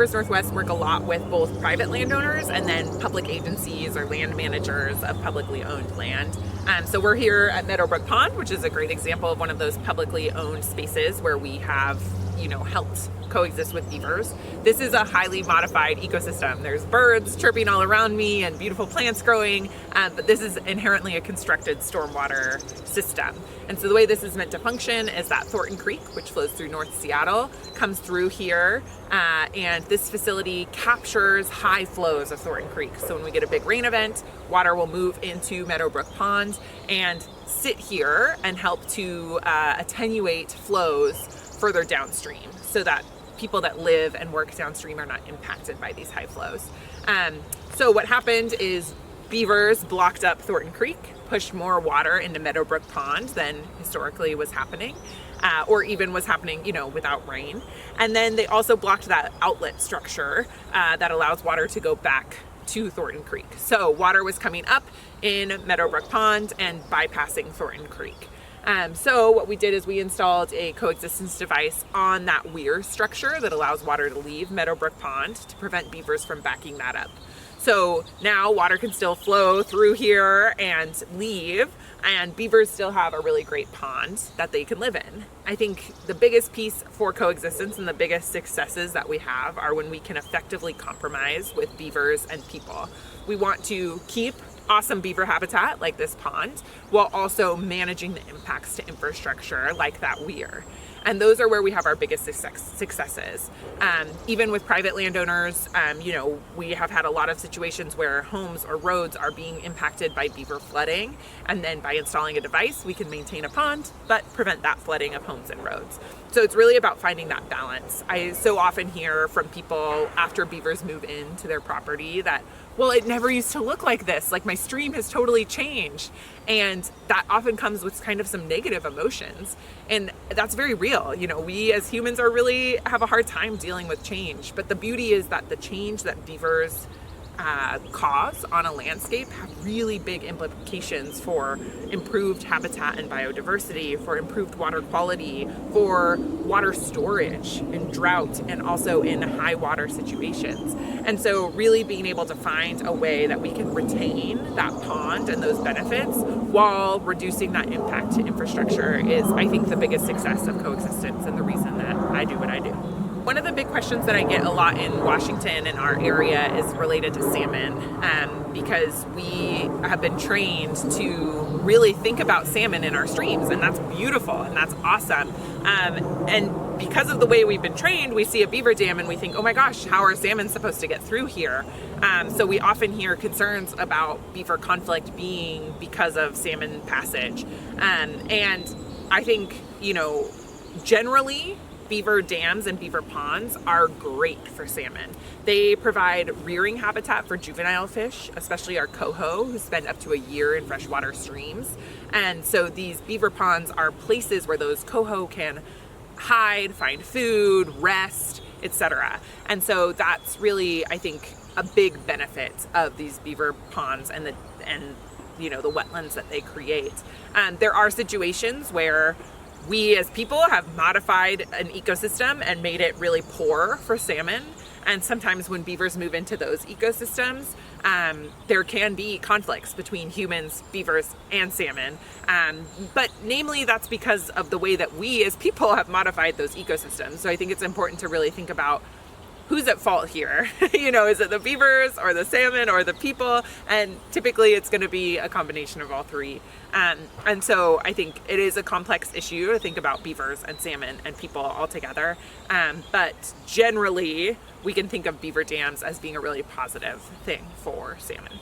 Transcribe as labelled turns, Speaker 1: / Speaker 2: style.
Speaker 1: Beavers Northwest work a lot with both private landowners and then public agencies or land managers of publicly owned land. So we're here at Meadowbrook Pond, which is a great example of one of those publicly owned spaces where we have, helped coexist with beavers. This is a highly modified ecosystem. There's birds chirping all around me and beautiful plants growing, but this is inherently a constructed stormwater system. And so the way this is meant to function is that Thornton Creek, which flows through North Seattle, comes through here, and this facility captures high flows of Thornton Creek. So when we get a big rain event, water will move into Meadowbrook Pond and sit here and help to attenuate flows further downstream so that people that live and work downstream are not impacted by these high flows. So what happened is beavers blocked up Thornton Creek, pushed more water into Meadowbrook Pond than historically was happening, or even was happening, without rain. And then they also blocked that outlet structure that allows water to go back to Thornton Creek. So water was coming up in Meadowbrook Pond and bypassing Thornton Creek. So what we did is we installed a coexistence device on that weir structure that allows water to leave Meadowbrook Pond to prevent beavers from backing that up. So now water can still flow through here and leave, and beavers still have a really great pond that they can live in. I think the biggest piece for coexistence and the biggest successes that we have are when we can effectively compromise with beavers and people. We want to keep awesome beaver habitat like this pond while also managing the impacts to infrastructure like that weir. And those are where we have our biggest successes. Even with private landowners, we have had a lot of situations where homes or roads are being impacted by beaver flooding. And then by installing a device, we can maintain a pond, but prevent that flooding of homes and roads. So it's really about finding that balance. I so often hear from people after beavers move into their property that, well, it never used to look like this. Like my stream has totally changed. And that often comes with kind of some negative emotions. And that's very real. We as humans really have a hard time dealing with change. But the beauty is that the change that beavers cause on a landscape have really big implications for improved habitat and biodiversity, for improved water quality, for water storage in drought and also in high water situations. And so really being able to find a way that we can retain that pond and those benefits while reducing that impact to infrastructure is, I think, the biggest success of coexistence and the reason that I do what I do. One of the big questions that I get a lot in Washington and our area is related to salmon, because we have been trained to really think about salmon in our streams, and that's beautiful and that's awesome. And because of the way we've been trained, we see a beaver dam and we think, oh my gosh, how are salmon supposed to get through here? So we often hear concerns about beaver conflict being because of salmon passage. And I think, generally, beaver dams and beaver ponds are great for salmon. They provide rearing habitat for juvenile fish, especially our coho, who spend up to a year in freshwater streams. And so these beaver ponds are places where those coho can hide, find food, rest, etc. And so that's really, I think, a big benefit of these beaver ponds and the wetlands that they create. There are situations where we as people have modified an ecosystem and made it really poor for salmon. And sometimes when beavers move into those ecosystems, there can be conflicts between humans, beavers, and salmon. But namely, that's because of the way that we as people have modified those ecosystems. So I think it's important to really think about who's at fault here. Is it the beavers or the salmon or the people? And typically it's going to be a combination of all three. And so I think it is a complex issue to think about beavers and salmon and people all together. But generally, we can think of beaver dams as being a really positive thing for salmon.